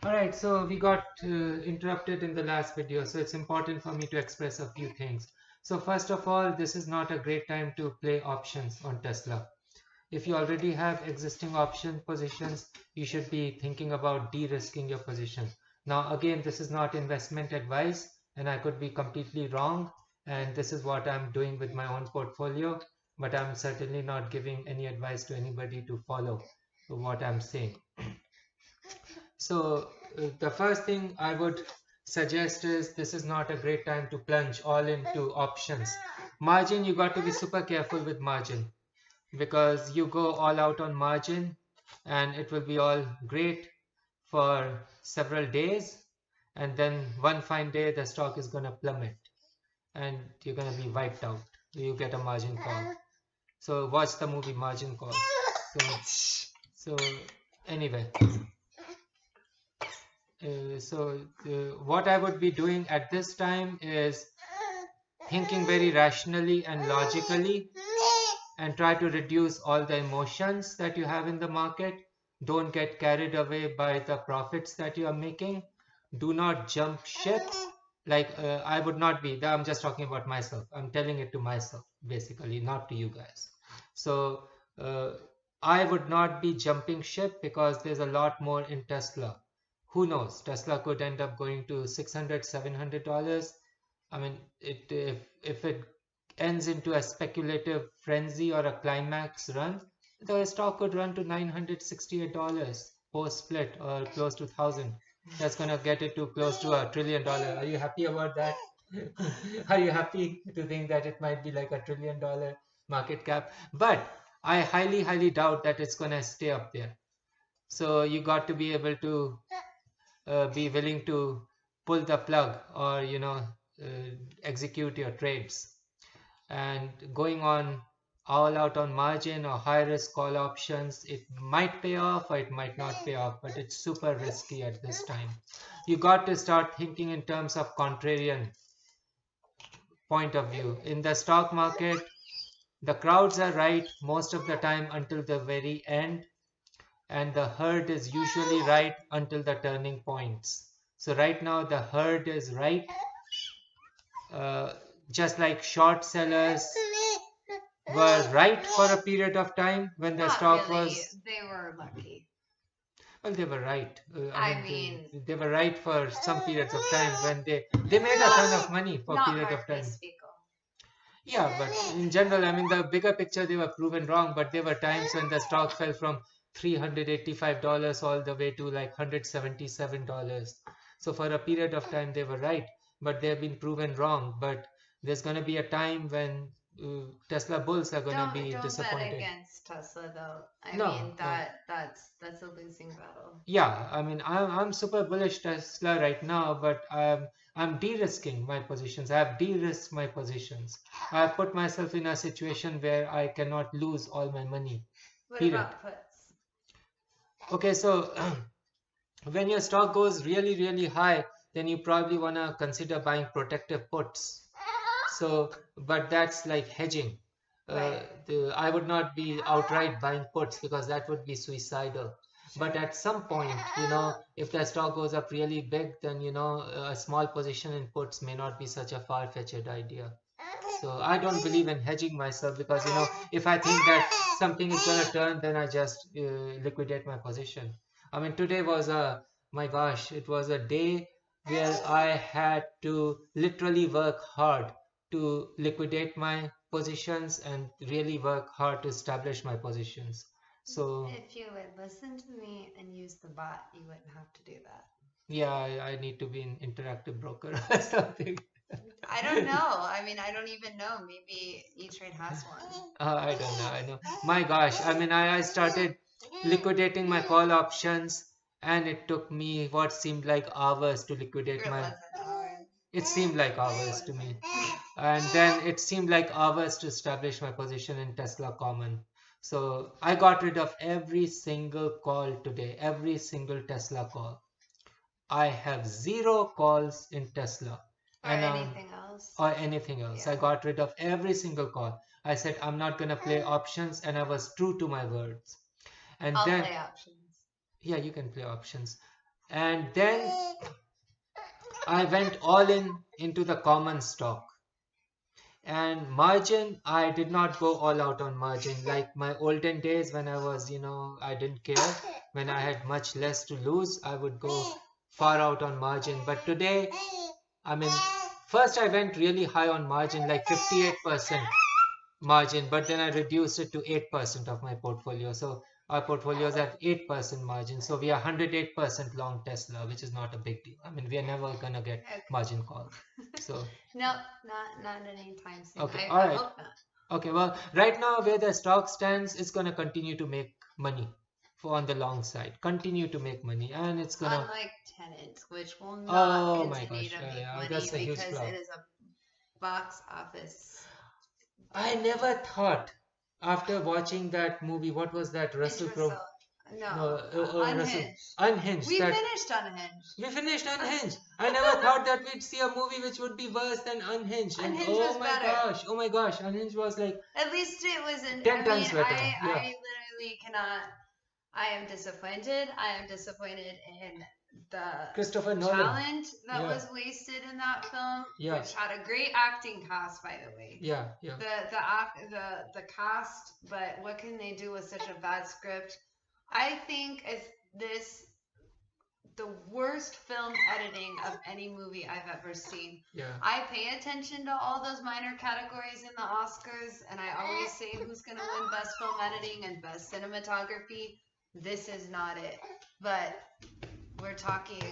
All right, so we got interrupted in the last video, so it's important for me to express a few things. So first of all, this is not a great time to play options on Tesla. If you already have existing option positions, you should be thinking about de-risking your position. Now, again, this is not investment advice, and I could be completely wrong, and this is what I'm doing with my own portfolio, but I'm certainly not giving any advice to anybody to follow what I'm saying. So the first thing I would suggest is this is not a great time to plunge all into options. Margin, you got to be super careful with margin because you go all out on margin and it will be all great for several days, and then one fine day the stock is going to plummet and you're going to be wiped out. You get a margin call. So watch the movie Margin Call. So anyway, what I would be doing at this time is thinking very rationally and logically and try to reduce all the emotions that you have in the market. Don't get carried away by the profits that you are making. Do not jump ship. Like I would not be, I'm just talking about myself. I'm telling it to myself, basically, not to you guys. So uh, I would not be jumping ship because there's a lot more in Tesla. Who knows? Tesla could end up going to $600, $700. I mean, if it ends into a speculative frenzy or a climax run, the stock could run to $968 post split or close to 1,000. That's gonna get it to close to $1 trillion. Are you happy about that? Are you happy to think that it might be like $1 trillion market cap? But I highly, highly doubt that it's gonna stay up there. So you got to be able to be willing to pull the plug or execute your trades. And going on all out on margin or high risk call options, it might pay off or it might not pay off, but it's super risky at this time. You got to start thinking in terms of contrarian point of view. In the stock market, the crowds are right most of the time until the very end, and the herd is usually right until the turning points. So right now the herd is right, uh, just like short sellers were right for a period of time when the stock really. was. They were lucky. Well, they were right. I mean, they were right for some periods of time when they made a ton of money for a period of time. Yeah, but in general, I mean, the bigger picture, they were proven wrong, but there were times when the stock fell from $385 all the way to like $177. So for a period of time, they were right, but they've been proven wrong. But there's going to be a time when Tesla bulls are going to be don't disappointed. bet against Tesla though. I No, mean no. that's a losing battle. Yeah, I mean, I'm super bullish Tesla right now, but I'm de-risking my positions. I have de-risked my positions. I have put myself in a situation where I cannot lose all my money. What Period. about puts? Okay, so when your stock goes really, really high, then you probably want to consider buying protective puts. So, but that's like hedging. Right. I would not be outright buying puts because that would be suicidal. But at some point, if the stock goes up really big, then, a small position in puts may not be such a far-fetched idea. So I don't believe in hedging myself because, if I think that something is going to turn, then I just liquidate my position. I mean, today was my gosh, it was a day where I had to literally work hard to liquidate my positions and really work hard to establish my positions. So if you would listen to me and use the bot, you wouldn't have to do that. yeah, I need to be an interactive broker or something. I don't know. I mean, I don't even know. Maybe E-Trade has one. I don't know. I know. My gosh. I mean, I started liquidating my call options, and it took me what seemed like hours to liquidate my. It seemed like hours to me. And then it seemed like hours to establish my position in Tesla Common. So I got rid of every single call today, every single Tesla call. I have zero calls in Tesla. Or anything else. Or anything else. I got rid of every single call. I said I'm not gonna play options, and I was true to my words. And I'll then play options. yeah, you can play options. And then I went all into the common stock. And margin, I did not go all out on margin like my olden days when I was, I didn't care. When I had much less to lose, I would go far out on margin. But today, I mean, first I went really high on margin, like 58% margin, but then I reduced it to 8% of my portfolio. So our portfolio is at 8% margin. So we are 108% long Tesla, which is not a big deal. I mean, we are never gonna get Okay. margin call. So No, not anytime soon. okay, I all right. hope not. Okay, well, right now where the stock stands, it's gonna continue to make money for on the long side. Continue to make money, and it's gonna. Unlike Tenet, which will not Oh my continue gosh, to make yeah, money that's a huge because flop. it is a box office I never thought after watching that movie, what was that? Russell Crowe? interest. No, No, Russell Unhinged. Unhinged. We That finished Unhinged. we finished Unhinged. I never thought that we'd see a movie which would be worse than Unhinged. And Unhinged oh was my better. gosh, oh my gosh, Unhinged was like At least it wasn't. 10 I times mean, better. I Yeah, literally cannot. I am disappointed. I am disappointed in the Christopher Nolan. talent that Yeah. was wasted in that film, Yeah. which had a great acting cast, by the way. Yeah, yeah. The cast, but what can they do with such a bad script? I think it's the worst film editing of any movie I've ever seen. Yeah. I pay attention to all those minor categories in the Oscars, and I always say who's going to win Best Film Editing and Best Cinematography. This is not it. But we're talking,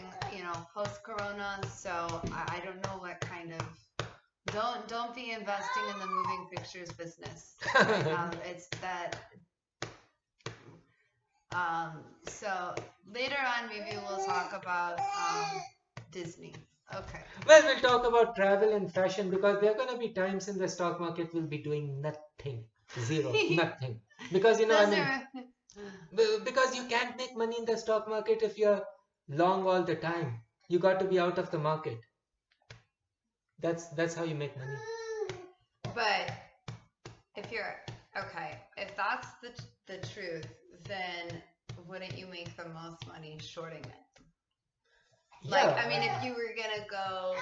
post-corona, so I don't know what kind of... Don't be investing in the moving pictures business right now. It's that... So later on, maybe we'll talk about Disney. Okay. Well, we'll talk about travel and fashion because there are going to be times in the stock market we'll be doing nothing. Zero. Nothing. Because, because you can't make money in the stock market if you're long all the time. You got to be out of the market. That's how you make money. But if you're if that's the truth, then wouldn't you make the most money shorting it? Like, Yeah. I mean, if you were gonna go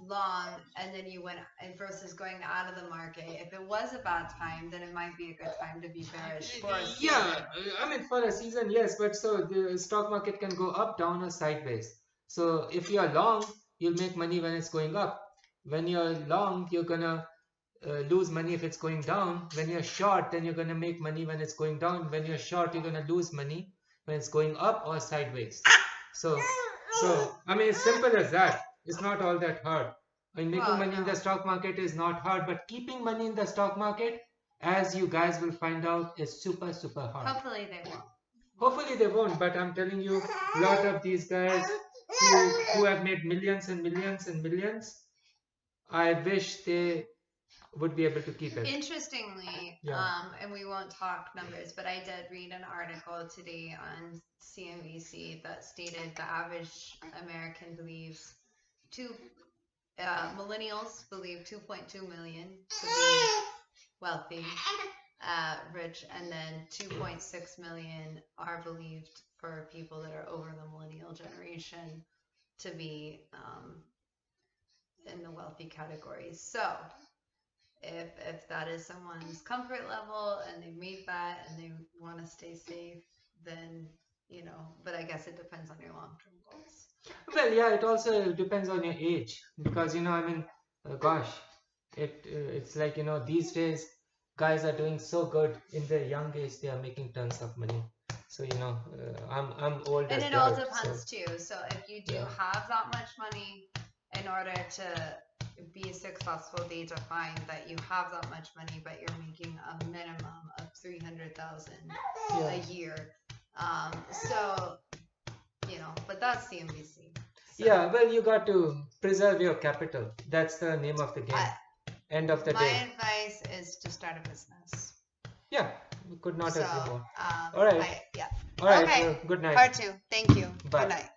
long and then you went and versus going out of the market, if it was a bad time, then it might be a good time to be bearish for a season. Yeah, I mean for a season, yes, but so the stock market can go up, down, or sideways. So if you're long, you'll make money when it's going up. When you're long, you're gonna lose money if it's going down. When you're short, then you're gonna make money when it's going down. When you're short, you're gonna lose money when it's going up or sideways. So I mean, it's simple as that. It's not all that hard. I mean, making money in the stock market is not hard, but keeping money in the stock market, as you guys will find out, is super, super hard. Hopefully they won't. Hopefully they won't, but I'm telling you, a lot of these guys who have made millions and millions and millions, I wish they would be able to keep it. Interestingly, and we won't talk numbers, but I did read an article today on CNBC that stated the average American believes millennials believe 2.2 million to be wealthy, rich, and then 2.6 million are believed for people that are over the millennial generation to be in the wealthy categories. So if that is someone's comfort level and they made that and they want to stay safe, then but I guess it depends on your long-term goals. Well, yeah, it also depends on your age because gosh, it's like these days guys are doing so good in their young age, they are making tons of money. So I'm old and as it dirt, all depends so. too. So if you do have that much money, in order to be successful, they define that you have that much money, but you're making a minimum of $300,000 a year. So but that's CNBC. So. Yeah, well, you got to preserve your capital. That's the name of the game. End of the day. My advice is to start a business. Yeah, we could not agree more. All right. All right. Yeah. All right. Okay. Well, good night. Part 2. Thank you. Bye. Good night.